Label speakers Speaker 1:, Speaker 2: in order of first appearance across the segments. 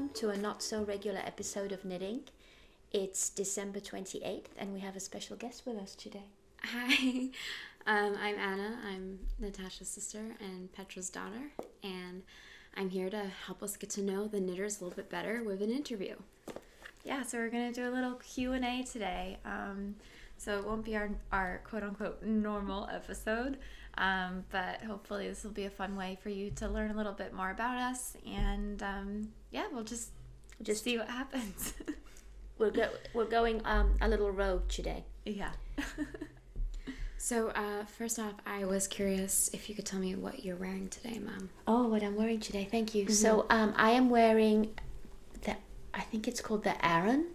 Speaker 1: welcome to a not so regular episode of Knitting. It's December 28th and we have a special guest with us today.
Speaker 2: Hi, I'm Anna. I'm Natasha's sister and Petra's daughter, and I'm here to help us get to know the knitters a little bit better with an interview.
Speaker 3: Yeah, so we're going to do a little Q&A today. So it won't be our quote-unquote normal episode, but hopefully this will be a fun way for you to learn a little bit more about us, and we'll just see what happens.
Speaker 1: We're going a little rogue today.
Speaker 3: Yeah.
Speaker 2: So first off, I was curious if you could tell me what you're wearing today, Mom.
Speaker 1: Oh, what I'm wearing today, thank you. So I am wearing I think it's called the Aran.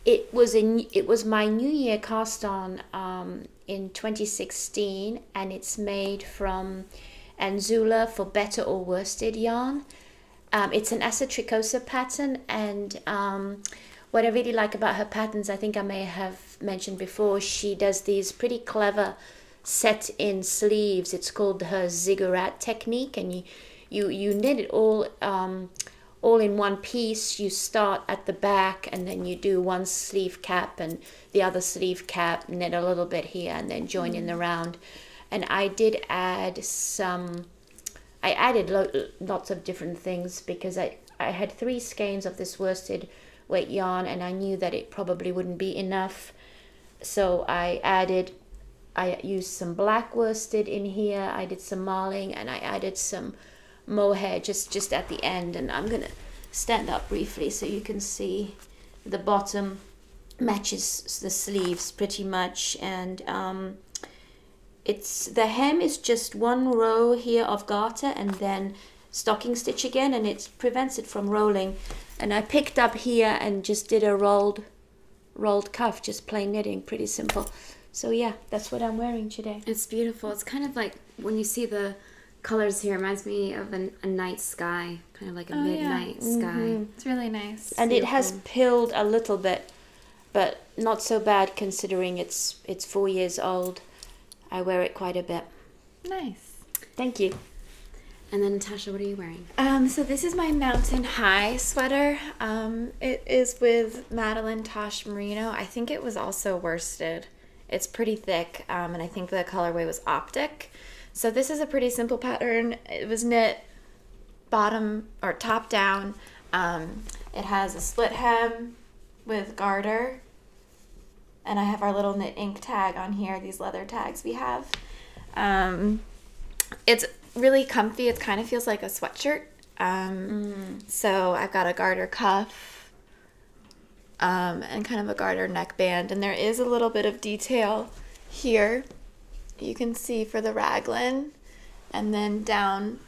Speaker 1: It was my New Year cast on in 2016, and it's made from Anzula for better or worsted yarn. It's an Asatricosa pattern, and what I really like about her patterns, I think I may have mentioned before, she does these pretty clever set-in sleeves. It's called her ziggurat technique, and you knit it all in one piece. You start at the back, and then you do one sleeve cap and the other sleeve cap, knit a little bit here, and then join in the round. And I did add lots of different thused because I had 3 skeins of this worsted weight yarn, and I knew that it probably wouldn't be enough. So I used some black worsted in here, I did some marling, and I added some mohair just at the end. And I'm gonna stand up briefly so you can see the bottom matches the sleeves pretty much, and the hem is just one row here of garter and then stocking stitch again, and it prevents it from rolling. And I picked up here and just did a rolled cuff, just plain knitting, pretty simple. So yeah, that's what I'm wearing today.
Speaker 2: It's beautiful. It's kind of like, when you see the colors here, it reminds me of a night sky, kind of like a midnight sky.
Speaker 3: It's really nice.
Speaker 1: And it has pilled a little bit, but not so bad considering it's 4 years old. I wear it quite a bit.
Speaker 3: Nice.
Speaker 1: Thank you.
Speaker 2: And then Natasha, what are you wearing?
Speaker 3: So this is my Mountain High sweater. It is with Madeline Tosh Merino. I think it was also worsted. It's pretty thick, and I think the colorway was Optic. So this is a pretty simple pattern. It was knit bottom or top down. It has a split hem with garter, and I have our little knit ink tag on here, these leather tags we have. It's really comfy. It kind of feels like a sweatshirt. So I've got a garter cuff and kind of a garter neckband, and there is a little bit of detail here you can see for the raglan, and then down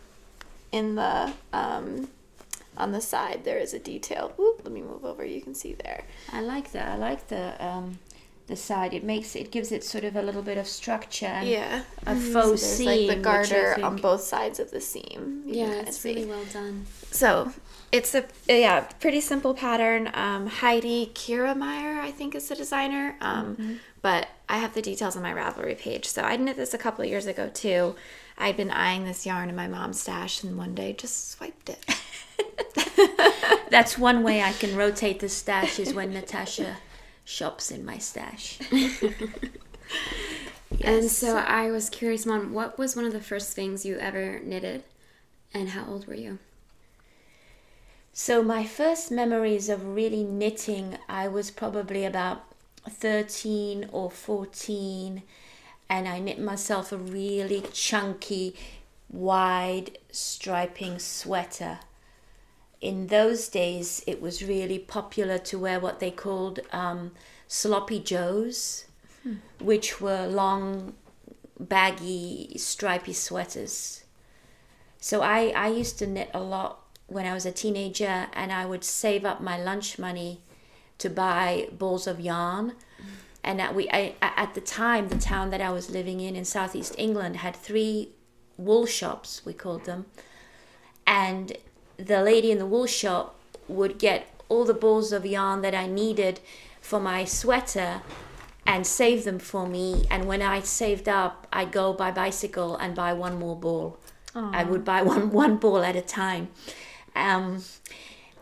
Speaker 3: in the on the side there is a detail. Oop, let me move over, you can see there.
Speaker 1: I like that. I like the side. It gives it sort of a little bit of structure. And a faux
Speaker 3: so
Speaker 1: seam.
Speaker 3: Like the garter on both sides of the seam.
Speaker 2: It's really well done.
Speaker 3: So it's a pretty simple pattern. Heidi Kiermeyer, I think, is the designer. But I have the details on my Ravelry page. So I knit this a couple of years ago too. I'd been eyeing this yarn in my mom's stash, and one day just swiped it.
Speaker 1: That's one way I can rotate the stash, is when Natasha shops in my stash.
Speaker 2: And so I was curious, Mom, what was one of the first things you ever knitted, and how old were you?
Speaker 1: So my first memories of really knitting, I was probably about 13 or 14, and I knit myself a really chunky, wide striping sweater. In those days, it was really popular to wear what they called sloppy joes, which were long, baggy, stripy sweaters. So I used to knit a lot when I was a teenager, and I would save up my lunch money to buy balls of yarn. And at the time, the town that I was living in Southeast England, had 3 wool shops, we called them. And the lady in the wool shop would get all the balls of yarn that I needed for my sweater and save them for me. And when I saved up, I'd go by bicycle and buy one more ball. Aww. I would buy one ball at a time.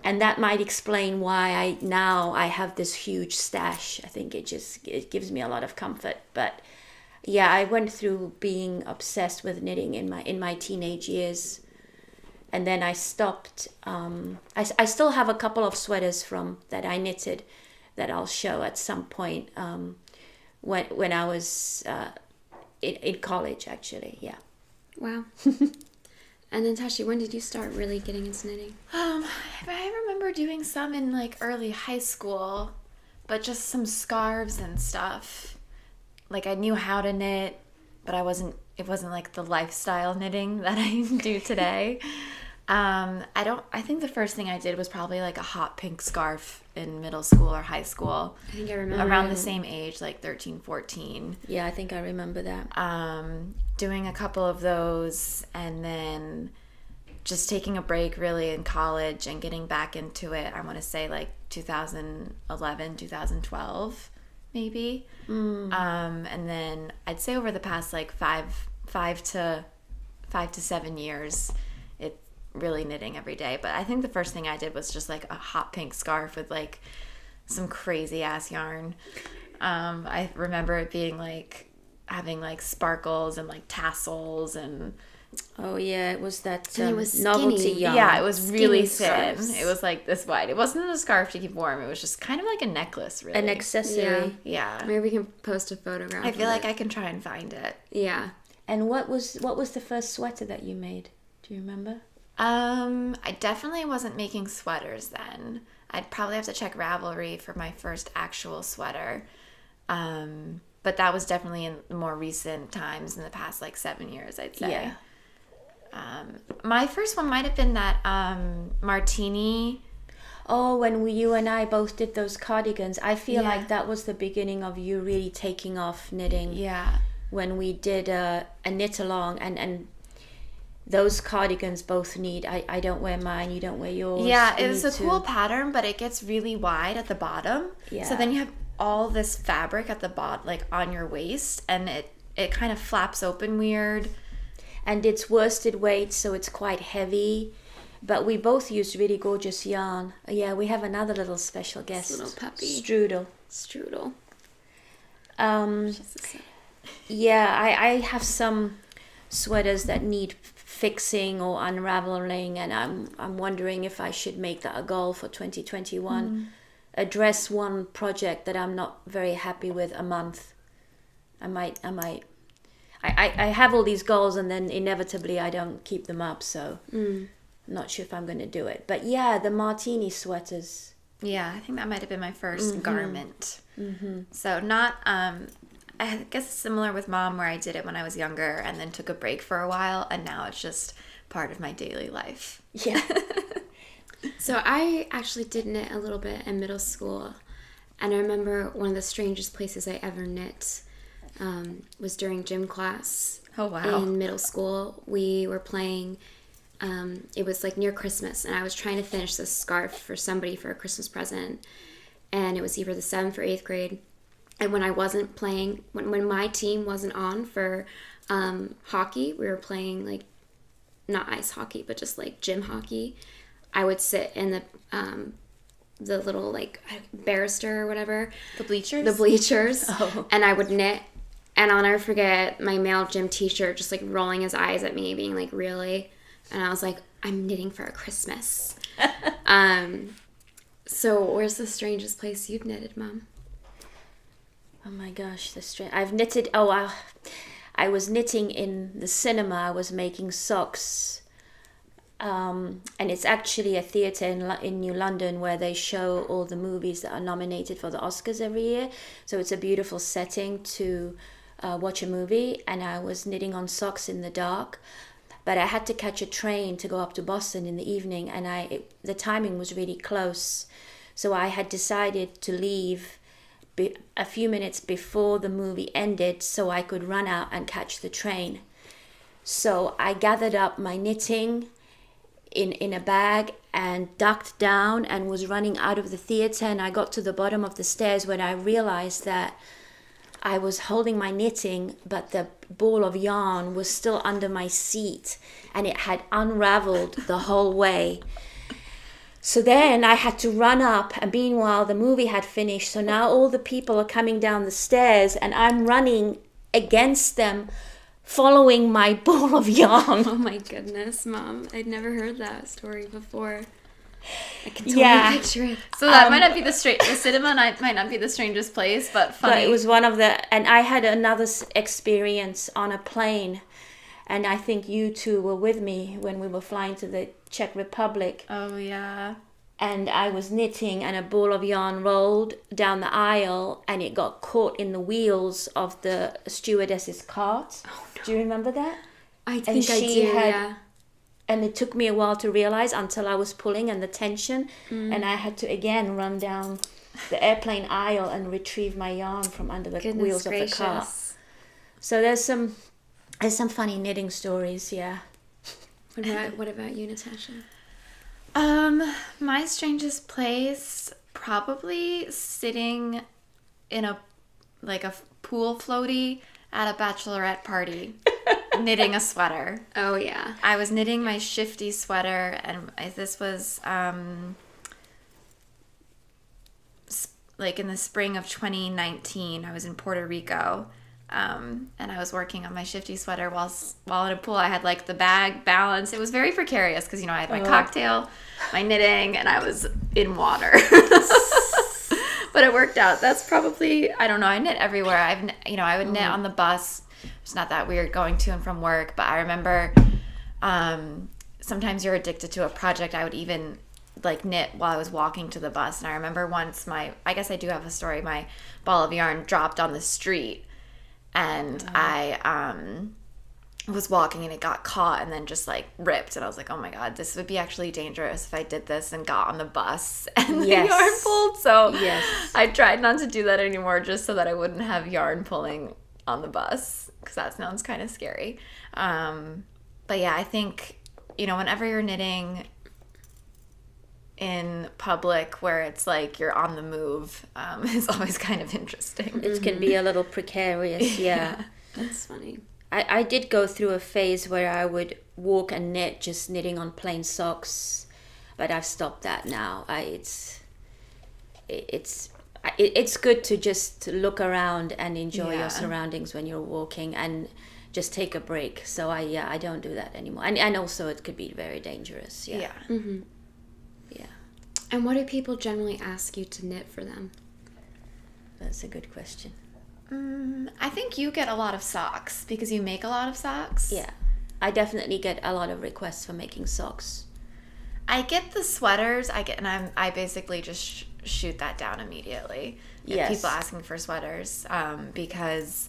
Speaker 1: and that might explain why I have this huge stash. I think it gives me a lot of comfort. But yeah, I went through being obsessed with knitting in my teenage years, and then I stopped. I still have a couple of sweaters from that I knitted that I'll show at some point. When I was in college, actually, yeah.
Speaker 2: Wow. And Natasha, when did you start really getting into knitting?
Speaker 3: I remember doing some in like early high school, but just some scarves and stuff. Like I knew how to knit, but it wasn't like the lifestyle knitting that I do today. I think the first thing I did was probably like a hot pink scarf in middle school or high school.
Speaker 2: I think I remember.
Speaker 3: Around the same age, like 13, 14.
Speaker 1: Yeah, I think I remember that.
Speaker 3: Doing a couple of those, and then just taking a break really in college and getting back into it. I want to say like 2011, 2012, maybe. And then I'd say over the past like five to 7 years, it really knitting every day. But I think the first thing I did was just like a hot pink scarf with like some crazy ass yarn. I remember it being like having like sparkles and like tassels and
Speaker 1: Oh yeah, it was that
Speaker 2: And it was
Speaker 1: novelty
Speaker 2: skinny.
Speaker 1: yarn.
Speaker 3: yeah, it was really thin.
Speaker 2: scarves.
Speaker 3: It was like this wide. It wasn't a scarf to keep warm. It was just kind of like a necklace, really.
Speaker 1: An accessory.
Speaker 3: Yeah.
Speaker 2: Maybe we can post a photograph.
Speaker 3: I feel
Speaker 2: of
Speaker 3: like
Speaker 2: it.
Speaker 3: I can try and find it.
Speaker 2: Yeah.
Speaker 1: And what was the first sweater that you made? Do you remember?
Speaker 3: I definitely wasn't making sweaters then. I'd probably have to check Ravelry for my first actual sweater. But that was definitely in more recent times, in the past like 7 years, I'd say.
Speaker 1: Yeah.
Speaker 3: My first one might have been that martini.
Speaker 1: Oh, when you and I both did those cardigans, I feel
Speaker 3: Yeah.
Speaker 1: like that was the beginning of you really taking off knitting.
Speaker 3: Yeah.
Speaker 1: When we did a knit along, and those cardigans both need. I don't wear mine. You don't wear yours.
Speaker 3: Yeah,
Speaker 1: You
Speaker 3: it was a
Speaker 1: need to-
Speaker 3: cool pattern, but it gets really wide at the bottom.
Speaker 1: Yeah.
Speaker 3: So then you have all this fabric at the bottom, like on your waist, and it kind of flaps open weird.
Speaker 1: And it's worsted weight, so it's quite heavy. But we both used really gorgeous yarn. Yeah, we have another little special guest,
Speaker 2: little puppy.
Speaker 1: Strudel.
Speaker 2: Strudel.
Speaker 1: Um, yeah, I have some sweaters that need fixing or unraveling, and I'm wondering if I should make that a goal for 2021. Address one project that I'm not very happy with a month. I might. I have all these goals, and then inevitably I don't keep them up. So I'm not sure if I'm going to do it. But yeah, the martini sweaters.
Speaker 3: Yeah, I think that might have been my first garment. So not, I guess it's similar with Mom, where I did it when I was younger and then took a break for a while, and now it's just part of my daily life.
Speaker 1: Yeah.
Speaker 2: So I actually did knit a little bit in middle school, and I remember one of the strangest places I ever knit was during gym class.
Speaker 3: Oh, wow.
Speaker 2: In middle school, we were playing. It was like near Christmas, and I was trying to finish this scarf for somebody for a Christmas present, and it was either the 7th or 8th grade. And when I wasn't playing, when my team wasn't on for hockey, we were playing like not ice hockey, but just like gym hockey. I would sit in the little like barrister or whatever,
Speaker 3: The bleachers?
Speaker 2: the bleachers,
Speaker 1: Oh.
Speaker 2: and I would knit. And I'll never forget my male gym teacher just like rolling his eyes at me, being like, "Really?" And I was like, "I'm knitting for a Christmas." So where's the strangest place you've knitted, Mom?
Speaker 1: Oh my gosh, I've knitted. Oh, I was knitting in the cinema. I was making socks. And it's actually a theatre in New London where they show all the movies that are nominated for the Oscars every year. So it's a beautiful setting to watch a movie. And I was knitting on socks in the dark. But I had to catch a train to go up to Boston in the evening. And the timing was really close. So I had decided to leave a few minutes before the movie ended so I could run out and catch the train. So I gathered up my knitting in a bag and ducked down and was running out of the theatre, and I got to the bottom of the stairs when I realized that I was holding my knitting, but the ball of yarn was still under my seat and it had unraveled the whole way. So then I had to run up, and meanwhile the movie had finished. So now all the people are coming down the stairs, and I'm running against them, following my ball of yarn.
Speaker 2: Oh my goodness, Mom. I'd never heard that story before. I can totally picture it.
Speaker 3: So that might not be the cinema might not be the strangest place, but funny.
Speaker 1: But it was one of the, and I had another experience on a plane, and I think you two were with me when we were flying to the Czech Republic.
Speaker 3: Oh yeah.
Speaker 1: And I was knitting, and a ball of yarn rolled down the aisle, and it got caught in the wheels of the stewardess's cart. Oh, no. Do you remember that?
Speaker 2: I think I do, yeah.
Speaker 1: And it took me a while to realize until I was pulling and the tension, and I had to again run down the airplane aisle and retrieve my yarn from under the wheels of the car. So there's some funny knitting stories, yeah.
Speaker 2: What about you, Natasha?
Speaker 3: My strangest place, probably sitting in a pool floaty at a bachelorette party, knitting a sweater.
Speaker 2: Oh yeah.
Speaker 3: I was knitting my shifty sweater, and this was in the spring of 2019. I was in Puerto Rico. And I was working on my shifty sweater while in a pool. I had the bag balance. It was very precarious because I had my cocktail, my knitting, and I was in water. But it worked out. That's probably, I don't know. I knit everywhere. I would knit on the bus. It's not that weird going to and from work. But I remember sometimes you're addicted to a project. I would even knit while I was walking to the bus. And I remember once I guess I do have a story. My ball of yarn dropped on the street. And I was walking, and it got caught and then just ripped. And I was like, oh my God, this would be actually dangerous if I did this and got on the bus and the yarn pulled. So I tried not to do that anymore, just so that I wouldn't have yarn pulling on the bus, because that sounds kind of scary. But yeah, I think, whenever you're knitting in public where it's you're on the move, is always kind of interesting.
Speaker 1: It can be a little precarious, yeah.
Speaker 2: That's funny.
Speaker 1: I did go through a phase where I would walk and knit, just knitting on plain socks, but I've stopped that now. It's good to just look around and enjoy your surroundings when you're walking, and just take a break. So I don't do that anymore. And also it could be very dangerous. Yeah.
Speaker 2: Mm-hmm.
Speaker 1: Yeah.
Speaker 2: And what do people generally ask you to knit for them?
Speaker 1: That's a good question.
Speaker 3: I think you get a lot of socks because you make a lot of socks.
Speaker 1: Yeah. I definitely get a lot of requests for making socks.
Speaker 3: I get the sweaters. I basically just shoot that down immediately.
Speaker 1: Yes.
Speaker 3: People asking for sweaters, because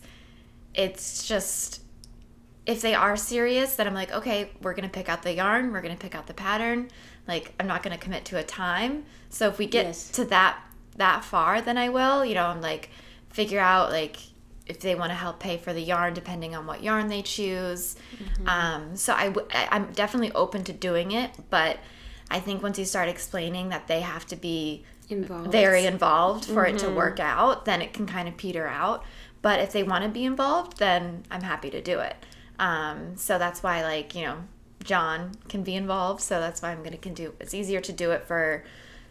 Speaker 3: it's just, if they are serious, then I'm like, okay, we're gonna pick out the yarn, we're gonna pick out the pattern. I'm not gonna commit to a time. So if we get to that far, then I will. I'm figure out if they want to help pay for the yarn, depending on what yarn they choose. Mm-hmm. So I'm definitely open to doing it, but I think once you start explaining that they have to be very involved for it to work out, then it can kind of peter out. But if they want to be involved, then I'm happy to do it. So that's why John can be involved. So that's why it's easier to do it for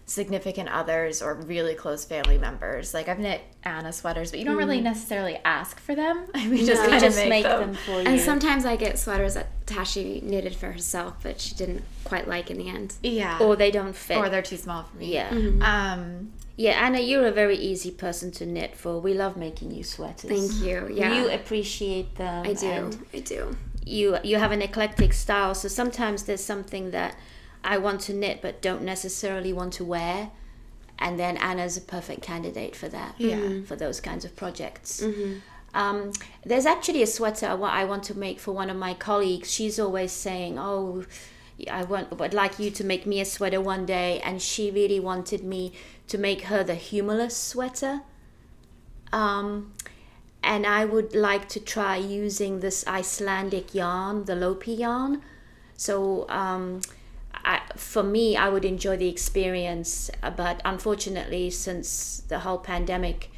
Speaker 3: significant others or really close family members. I've knit Anna sweaters, but you don't really necessarily ask for them. We just kind of make them for you.
Speaker 2: And sometimes I get sweaters that Tashi knitted for herself, but she didn't quite like in the end.
Speaker 3: Yeah.
Speaker 1: Or they don't fit.
Speaker 3: Or they're too small for me.
Speaker 1: Yeah.
Speaker 3: Mm-hmm.
Speaker 1: Yeah, Anna, you're a very easy person to knit for. We love making you sweaters.
Speaker 2: Thank you. Yeah.
Speaker 1: You appreciate them.
Speaker 2: I do.
Speaker 1: You have an eclectic style, so sometimes there's something that I want to knit but don't necessarily want to wear, and then Anna's a perfect candidate for that. For those kinds of projects. There's actually a sweater I want to make for one of my colleagues. She's always saying, oh, would like you to make me a sweater one day, and she really wanted me to make her the humorless sweater. And I would like to try using this Icelandic yarn, the Lopi yarn. So for me, I would enjoy the experience, but unfortunately, since the whole pandemic,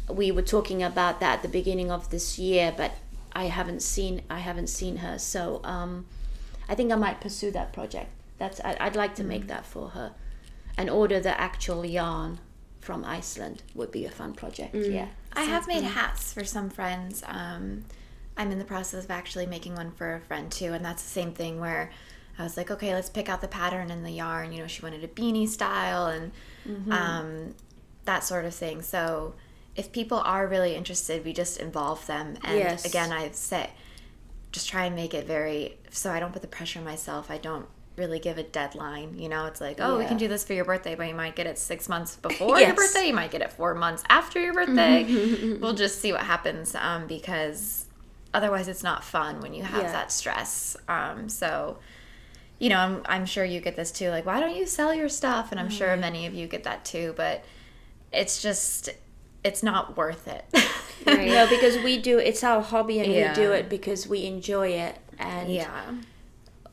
Speaker 1: we were talking about that at the beginning of this year, but I haven't seen her. So I think I might pursue that project. I'd like to make that for her, and order the actual yarn from Iceland would be a fun project. Yeah,
Speaker 3: I have made hats for some friends. I'm in the process of actually making one for a friend too, and that's the same thing where I was like, okay, let's pick out the pattern and the yarn. You know, she wanted a beanie style and that sort of thing. So if people are really interested, we just involve them. And again, I say, just try and make it so I don't put the pressure on myself. I don't really give a deadline. You know, it's like, we can do this for your birthday, but you might get it 6 months before your birthday. You might get it 4 months after your birthday. We'll just see what happens, because otherwise it's not fun when you have that stress. So, you know, I'm sure you get this too. Like, why don't you sell your stuff? And I'm sure many of you get that too. But it's just, it's not worth it.
Speaker 1: Right. No, because it's our hobby, and we do it because we enjoy it. And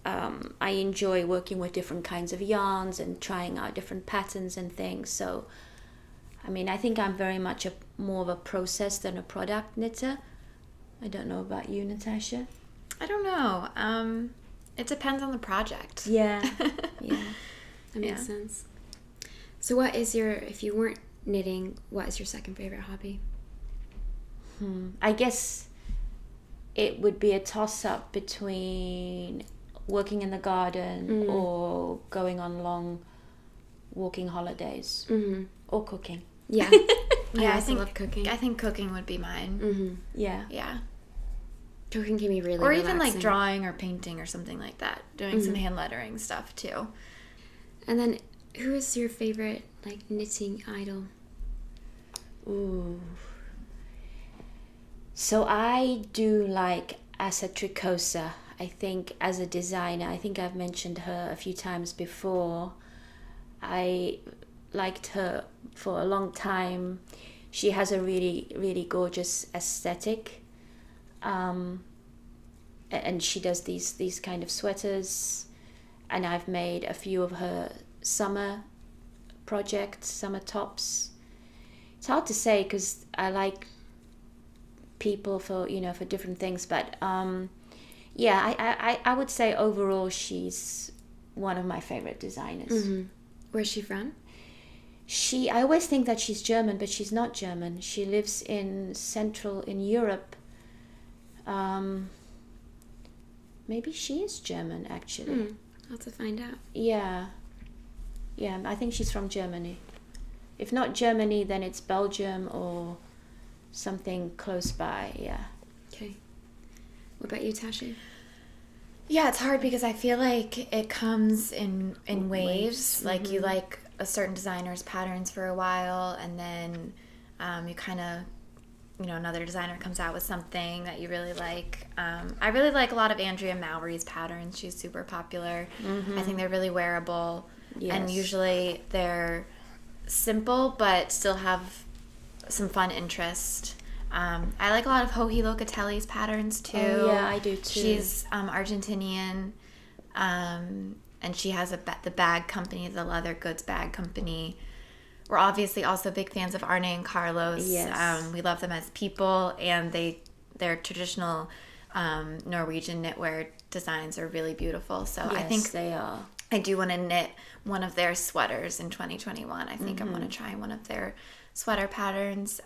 Speaker 1: I enjoy working with different kinds of yarns and trying out different patterns and things. So, I mean, I think I'm very much more of a process than a product knitter. I don't know about you, Natasha.
Speaker 3: I don't know. It depends on the project.
Speaker 1: Yeah. Yeah.
Speaker 2: That makes sense. So if you weren't knitting, what is your second favorite hobby?
Speaker 1: I guess it would be a toss-up between working in the garden or going on long walking holidays or cooking.
Speaker 2: Yeah.
Speaker 3: I
Speaker 2: love cooking.
Speaker 3: I think cooking would be mine.
Speaker 1: Yeah.
Speaker 3: Yeah.
Speaker 2: Cooking can be really
Speaker 3: Or
Speaker 2: relaxing.
Speaker 3: even like drawing or painting or something like that. Doing some hand lettering stuff too.
Speaker 2: And then, who is your favorite like knitting idol?
Speaker 1: Ooh. So I do like Asa Tricosa. I think as a designer, I think I've mentioned her a few times before. I liked her for a long time. She has a really, really gorgeous aesthetic. And she does these kind of sweaters, and I've made a few of her summer projects, summer tops. It's hard to say because I like people for different things, but I would say overall she's one of my favorite designers.
Speaker 2: Where's she from?
Speaker 1: I always think that she's German, but she's not German. She lives in Europe. Maybe she is German, actually.
Speaker 2: I'll have to find out.
Speaker 1: Yeah, I think she's from Germany. If not Germany, then it's Belgium or something close by, yeah.
Speaker 2: Okay. What about you, Tasha?
Speaker 3: Yeah, it's hard because I feel like it comes in waves. Like you like a certain designer's patterns for a while, and then you kind of, another designer comes out with something that you really like. I really like a lot of Andrea Mowry's patterns. She's super popular. I think they're really wearable. Yes. And usually they're simple but still have some fun interest. I like a lot of Joji Locatelli's patterns too.
Speaker 1: Oh, yeah, I do too.
Speaker 3: She's Argentinian, and she has the bag company, the leather goods bag company. We're obviously also big fans of Arne and Carlos.
Speaker 1: Yes.
Speaker 3: We love them as people, and their traditional Norwegian knitwear designs are really beautiful. So
Speaker 1: yes,
Speaker 3: I think
Speaker 1: they are.
Speaker 3: I do want to knit one of their sweaters in 2021. I think I'm going to try one of their sweater patterns.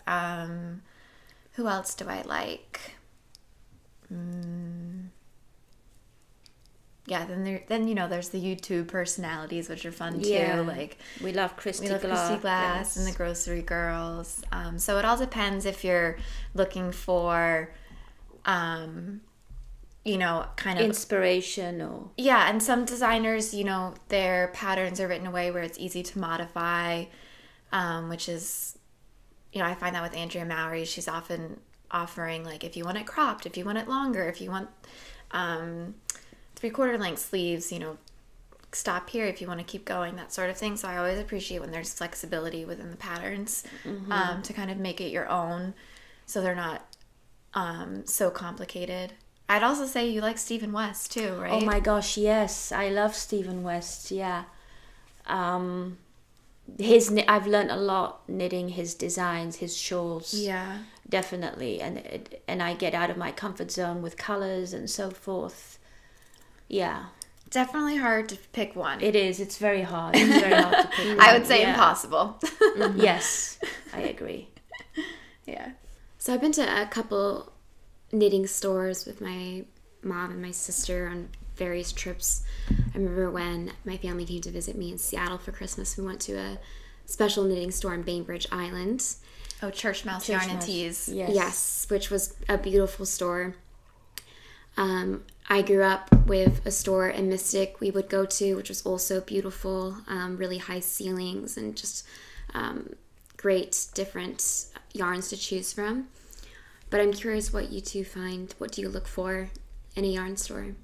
Speaker 3: Who else do I like? Yeah, then there's the YouTube personalities, which are fun too.
Speaker 1: Yeah.
Speaker 3: Like
Speaker 1: we love Christy Glass
Speaker 3: yes. And the Grocery Girls. So it all depends if you're looking for, kind of
Speaker 1: inspiration or
Speaker 3: and some designers, their patterns are written in a way where it's easy to modify, which is, I find that with Andrea Mowry, she's often offering like if you want it cropped, if you want it longer, if you want 3/4 length sleeves, stop here if you want to keep going, that sort of thing. So I always appreciate when there's flexibility within the patterns, to kind of make it your own, so they're not so complicated. I'd also say you like Stephen West too, right?
Speaker 1: Oh my gosh, yes, I love Stephen West. Yeah, I've learned a lot knitting his designs, his shawls.
Speaker 3: Yeah,
Speaker 1: definitely, and I get out of my comfort zone with colors and so forth. Yeah.
Speaker 3: Definitely hard to pick one.
Speaker 1: It is. It's very hard. It's very hard to pick one.
Speaker 3: I would say impossible.
Speaker 1: Yes, I agree.
Speaker 3: Yeah.
Speaker 2: So I've been to a couple knitting stores with my mom and my sister on various trips. I remember when my family came to visit me in Seattle for Christmas, we went to a special knitting store in Bainbridge Island.
Speaker 3: Oh, Church Mouse Yarn and Tees.
Speaker 2: Yes, which was a beautiful store. I grew up with a store in Mystic we would go to, which was also beautiful, really high ceilings and just great different yarns to choose from. But I'm curious what you two find. What do you look for in a yarn store?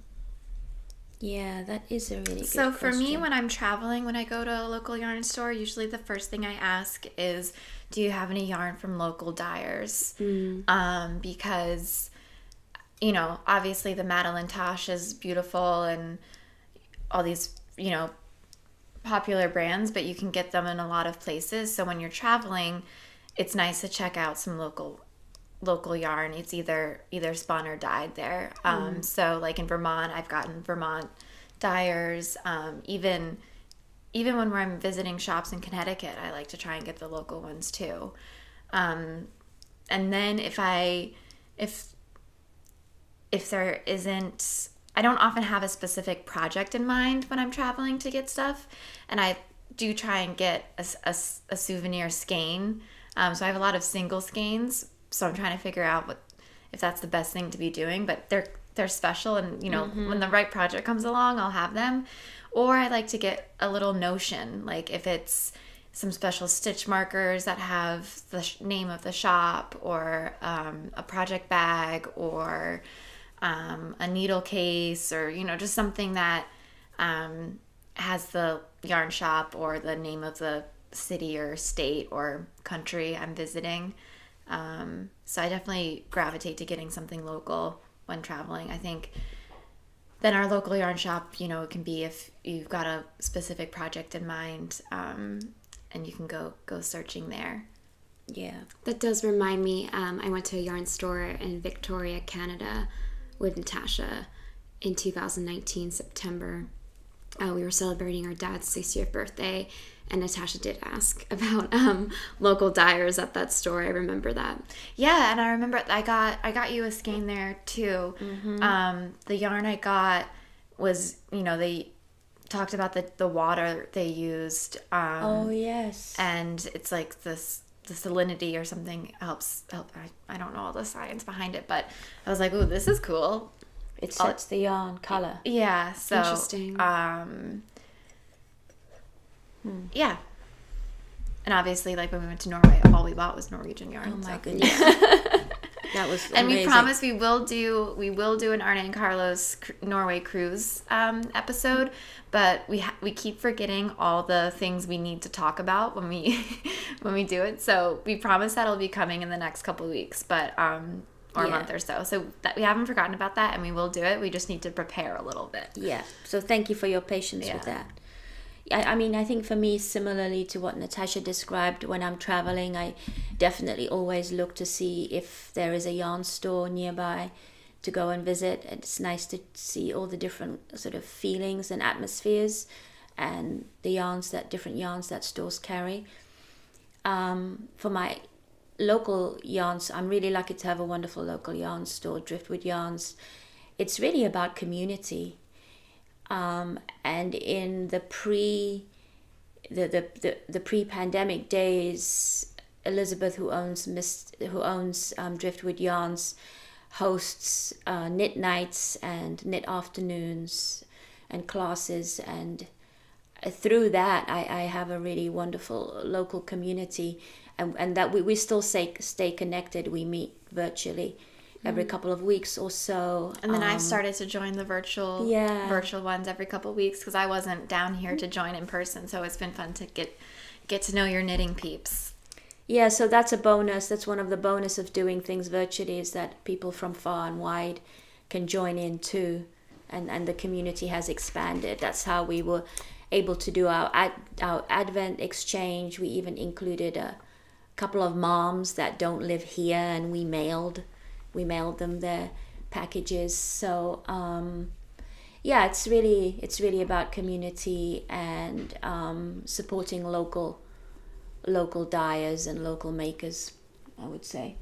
Speaker 1: Yeah, that is a really good
Speaker 3: So for me,
Speaker 1: question.
Speaker 3: when I'm traveling, when I go to a local yarn store, usually the first thing I ask is, do you have any yarn from local dyers? Because, you know, obviously the Madeline Tosh is beautiful and all these, you know, popular brands, but you can get them in a lot of places. So when you're traveling, it's nice to check out some local yarn. It's either spun or dyed there. So like in Vermont, I've gotten Vermont dyers. Even when I'm visiting shops in Connecticut, I like to try and get the local ones too. And then if there isn't, I don't often have a specific project in mind when I'm traveling to get stuff, and I do try and get a souvenir skein. So I have a lot of single skeins, so I'm trying to figure out if that's the best thing to be doing, but they're special, and you know, when the right project comes along, I'll have them. Or I like to get a little notion, like if it's some special stitch markers that have the name of the shop, or a project bag, or a needle case, or you know, just something that has the yarn shop or the name of the city or state or country I'm visiting. So I definitely gravitate to getting something local when traveling. I think then our local yarn shop, you know, it can be if you've got a specific project in mind, and you can go searching there.
Speaker 1: Yeah.
Speaker 2: That does remind me, I went to a yarn store in Victoria, Canada with Natasha in 2019, September. We were celebrating our dad's 60th birthday, and Natasha did ask about local dyers at that store. I remember that.
Speaker 3: Yeah, and I remember I got you a skein there too. The yarn I got was, you know, they talked about the water they used.
Speaker 1: Oh yes.
Speaker 3: And it's like the salinity or something helps. I don't know all the science behind it, but I was like, ooh, this is cool.
Speaker 1: It sets the yarn color.
Speaker 3: Yeah. So
Speaker 2: Interesting.
Speaker 3: Yeah. And obviously, like when we went to Norway, all we bought was Norwegian yarn.
Speaker 1: Oh my
Speaker 3: so.
Speaker 1: goodness. That was
Speaker 3: And
Speaker 1: amazing.
Speaker 3: we promise we will do an Arne and Carlos Norway cruise episode, but we keep forgetting all the things we need to talk about when we do it. So we promise that'll be coming in the next couple of weeks, but or a month or so. So that we haven't forgotten about that, and we will do it. We just need to prepare a little bit.
Speaker 1: Yeah. So thank you for your patience with that. I mean, I think for me, similarly to what Natasha described, when I'm traveling, I definitely always look to see if there is a yarn store nearby to go and visit. It's nice to see all the different sort of feelings and atmospheres and the different yarns that stores carry. For my local yarns, I'm really lucky to have a wonderful local yarn store, Driftwood Yarns. It's really about community. And in the pre-pandemic days, Elizabeth, who owns Driftwood Yarns, hosts knit nights and knit afternoons and classes, and through that I have a really wonderful local community, and that we still stay connected. We meet virtually every couple of weeks or so.
Speaker 3: And then I've started to join the virtual ones every couple of weeks because I wasn't down here to join in person. So it's been fun to get to know your knitting peeps.
Speaker 1: Yeah, so that's a bonus. That's one of the bonus of doing things virtually, is that people from far and wide can join in too. And the community has expanded. That's how we were able to do our Advent exchange. We even included a couple of moms that don't live here, and we mailed them their packages. So yeah, it's really about community and supporting local dyers and local makers, I would say.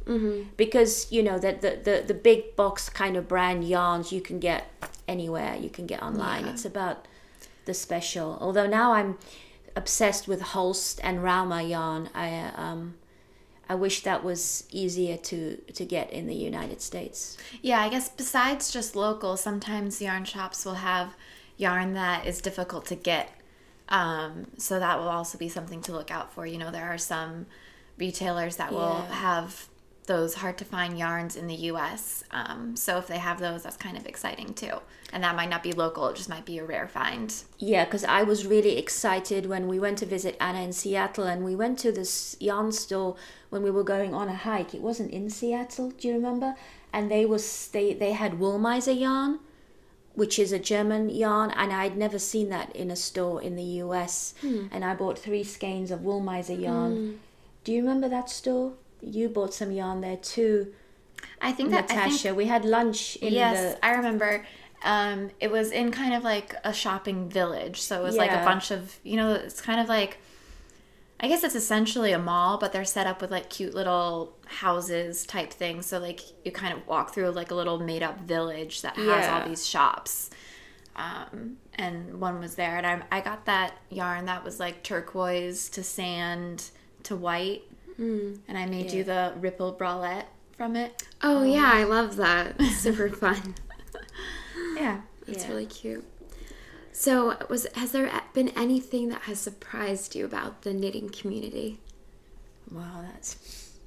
Speaker 1: Because that the big box kind of brand yarns you can get anywhere, you can get online. It's about the special. Although now I'm obsessed with Holst and Rauma yarn. I wish that was easier to get in the United States.
Speaker 3: Yeah, I guess besides just local, sometimes yarn shops will have yarn that is difficult to get. So that will also be something to look out for. There are some retailers that will have those hard to find yarns in the US. So if they have those, that's kind of exciting too. And that might not be local, it just might be a rare find.
Speaker 1: Yeah, because I was really excited when we went to visit Anna in Seattle, and we went to this yarn store when we were going on a hike. It wasn't in Seattle, do you remember? And they had Woolmizer yarn, which is a German yarn, and I'd never seen that in a store in the US. And I bought 3 skeins of Woolmizer yarn. Do you remember that store? You bought some yarn there too.
Speaker 3: I think
Speaker 1: Natasha, we had lunch in
Speaker 3: Yes, I remember. It was in kind of like a shopping village. So it was like a bunch of, it's kind of like, I guess it's essentially a mall, but they're set up with like cute little houses type things. So like you kind of walk through like a little made up village that has all these shops. And one was there, and I got that yarn that was like turquoise to sand to white. And I made you the ripple bralette from it.
Speaker 2: Oh, yeah, I love that. It's super fun.
Speaker 3: Yeah.
Speaker 2: It's really cute. So, has there been anything that has surprised you about the knitting community?
Speaker 1: Wow, that's...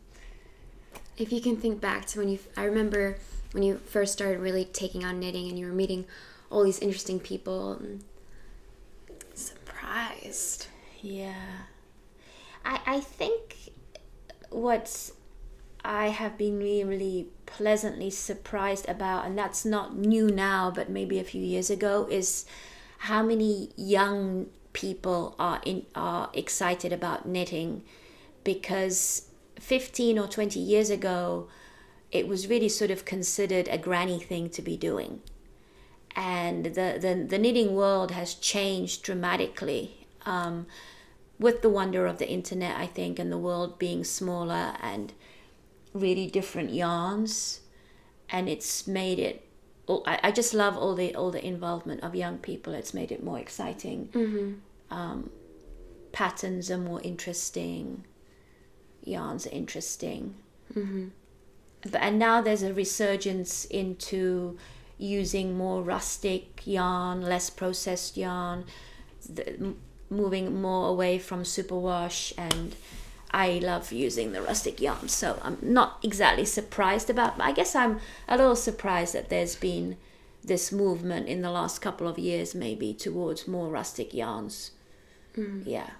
Speaker 2: If you can think back to I remember when you first started really taking on knitting and you were meeting all these interesting people.
Speaker 3: Surprised.
Speaker 1: Yeah. I think what I have been really pleasantly surprised about, and that's not new now, but maybe a few years ago, is how many young people are excited about knitting. Because 15 or 20 years ago, it was really sort of considered a granny thing to be doing. And the knitting world has changed dramatically. With the wonder of the internet, I think, and the world being smaller and really different yarns, and it's made it. I just love all the involvement of young people. It's made it more exciting. Patterns are more interesting. Yarns are interesting. And now there's a resurgence into using more rustic yarn, less processed yarn. Moving more away from superwash, and I love using the rustic yarn, so I'm not exactly surprised about, I guess I'm a little surprised that there's been this movement in the last couple of years maybe towards more rustic yarns. Yeah.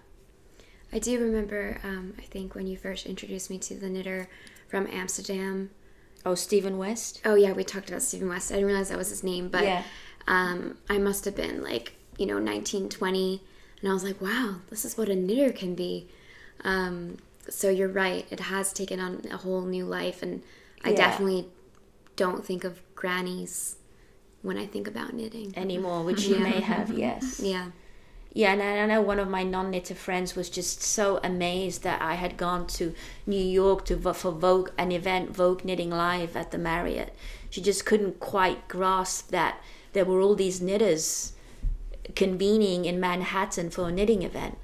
Speaker 2: I do remember, I think when you first introduced me to the knitter from Amsterdam.
Speaker 1: Oh, Stephen West?
Speaker 2: Oh yeah, we talked about Stephen West. I didn't realize that was his name, but
Speaker 1: yeah.
Speaker 2: I must have been 19, 20. And I was like, wow, this is what a knitter can be. So you're right. It has taken on a whole new life. And I definitely don't think of grannies when I think about knitting.
Speaker 1: Anymore, which you may have, yes.
Speaker 2: Yeah.
Speaker 1: Yeah, and I know one of my non-knitter friends was just so amazed that I had gone to New York for Vogue, an event, Vogue Knitting Live at the Marriott. She just couldn't quite grasp that there were all these knitters convening in Manhattan for a knitting event.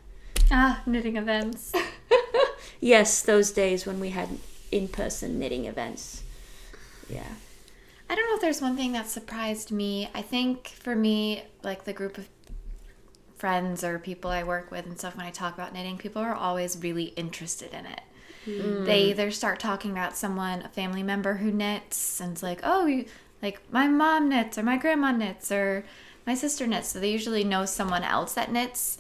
Speaker 3: Knitting events.
Speaker 1: Yes, those days when we had in-person knitting events. Yeah.
Speaker 3: I don't know if there's one thing that surprised me. I think for me, like the group of friends or people I work with and stuff, when I talk about knitting, people are always really interested in it. They either start talking about a family member who knits, and it's like, oh, like my mom knits, or my grandma knits, or my sister knits. So they usually know someone else that knits,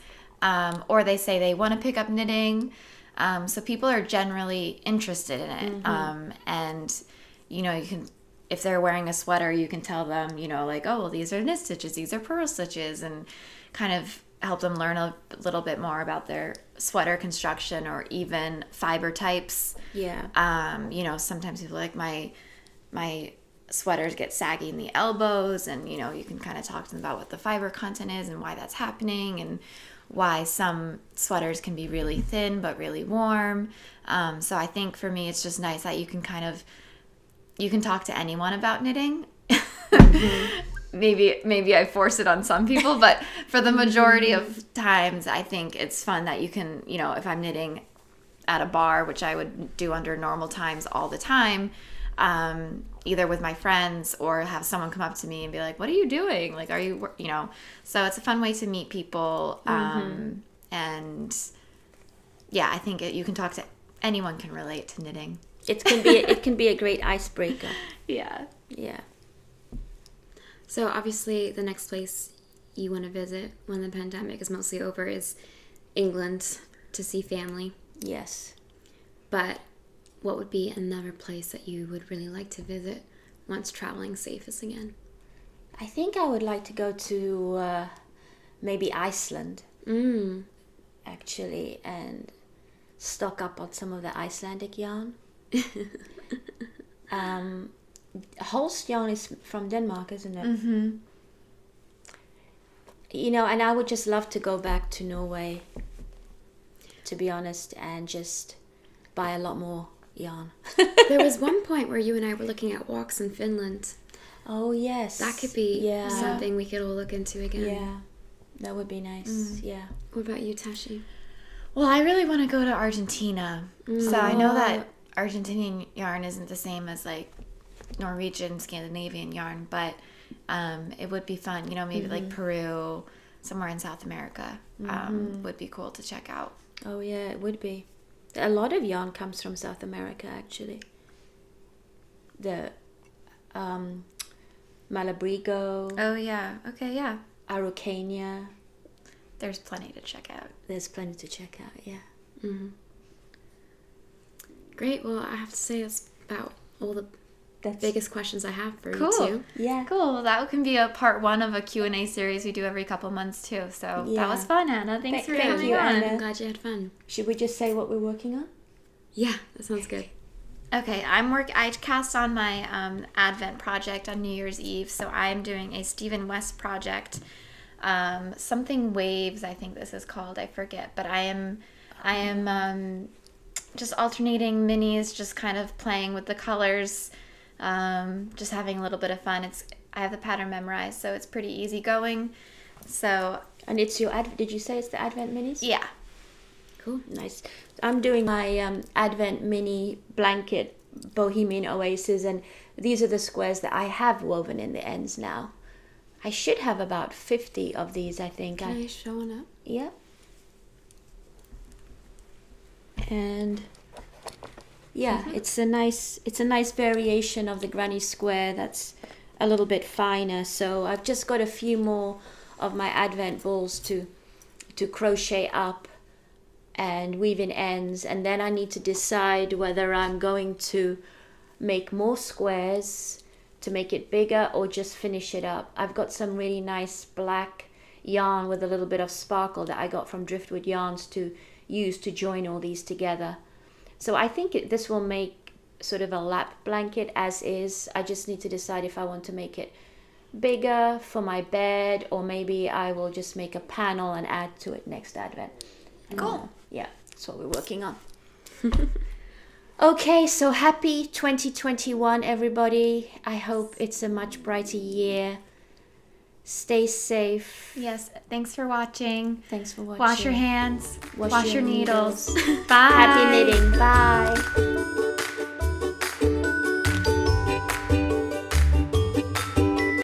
Speaker 3: or they say they want to pick up knitting. So people are generally interested in it. And, you can, if they're wearing a sweater, you can tell them, like, oh, well, these are knit stitches, these are purl stitches, and kind of help them learn a little bit more about their sweater construction or even fiber types.
Speaker 1: Yeah.
Speaker 3: Sometimes people like my sweaters get saggy in the elbows, and you know, you can kind of talk to them about what the fiber content is and why that's happening, and why some sweaters can be really thin but really warm. So I think for me, it's just nice that you can talk to anyone about knitting. Maybe I force it on some people, but for the majority of times, I think it's fun that you can, you know, if I'm knitting at a bar, which I would do under normal times all the time, either with my friends or have someone come up to me and be like, what are you doing? Like, are you, you know, so it's a fun way to meet people. And yeah, I think you can talk to, anyone can relate to knitting.
Speaker 1: It can be a great icebreaker.
Speaker 3: Yeah.
Speaker 1: Yeah.
Speaker 2: So obviously the next place you want to visit when the pandemic is mostly over is England to see family.
Speaker 1: Yes.
Speaker 2: But what would be another place that you would really like to visit once traveling safe is again?
Speaker 1: I think I would like to go to maybe Iceland, actually, and stock up on some of the Icelandic yarn. Holst yarn is from Denmark, isn't it?
Speaker 3: Mm-hmm.
Speaker 1: You know, and I would just love to go back to Norway, to be honest, and just buy a lot more yarn.
Speaker 2: There was one point where you and I were looking at walks in Finland.
Speaker 1: Oh, yes.
Speaker 2: That could be something we could all look into again.
Speaker 1: Yeah, that would be nice. Yeah.
Speaker 2: What about you, Tashi?
Speaker 3: Well, I really want to go to Argentina. So I know that Argentinian yarn isn't the same as like Norwegian, Scandinavian yarn, but it would be fun, you know, maybe like Peru, somewhere in South America, would be cool to check out.
Speaker 1: Oh, yeah, it would be. A lot of yarn comes from South America, actually. The Malabrigo,
Speaker 3: Oh, yeah. Okay, yeah.
Speaker 1: Araucania.
Speaker 3: There's plenty to check out.
Speaker 1: There's plenty to check out, yeah.
Speaker 2: Great. Well, I have to say that's about all the biggest questions I have for
Speaker 3: Cool.
Speaker 2: you two.
Speaker 1: Yeah.
Speaker 3: Cool. Well, that can be a part 1 of a Q&A series we do every couple months, too. So
Speaker 1: Yeah.
Speaker 3: that was fun, Anna. Thanks for
Speaker 1: Thank
Speaker 3: coming
Speaker 1: you,
Speaker 3: on.
Speaker 1: Anna.
Speaker 2: I'm glad you had fun.
Speaker 1: Should we just say what we're working on?
Speaker 2: Yeah, that sounds good.
Speaker 3: Okay, I cast on my Advent project on New Year's Eve, so I'm doing a Stephen West project, something Waves, I think this is called. I forget, but I am just alternating minis, just kind of playing with the colors, just having a little bit of fun. I have the pattern memorized, so it's pretty easy going. So,
Speaker 1: And it's your did you say it's the Advent minis?
Speaker 3: yeah.
Speaker 1: Cool. Nice. I'm doing my Advent mini blanket Bohemian Oasis, and these are the squares that I have woven in the ends now. I should have about 50 of these, I think.
Speaker 2: Can I show one up?
Speaker 1: Yeah. And yeah, it's a nice variation of the granny square that's a little bit finer. So I've just got a few more of my Advent balls to crochet up and weave in ends, and then I need to decide whether I'm going to make more squares to make it bigger or just finish it up. I've got some really nice black yarn with a little bit of sparkle that I got from Driftwood Yarns to use to join all these together. So I think this will make sort of a lap blanket as is. I just need to decide if I want to make it bigger for my bed, or maybe I will just make a panel and add to it next Advent.
Speaker 3: Cool.
Speaker 1: Yeah, that's what we're working on. Okay, so happy 2021, everybody. I hope it's a much brighter year. Stay safe.
Speaker 3: Yes, thanks for watching.
Speaker 1: Thanks for watching.
Speaker 3: Wash your hands.
Speaker 1: Wash
Speaker 3: Wash
Speaker 1: your
Speaker 3: your needles.
Speaker 1: needles.
Speaker 3: Bye.
Speaker 1: Happy knitting. Bye.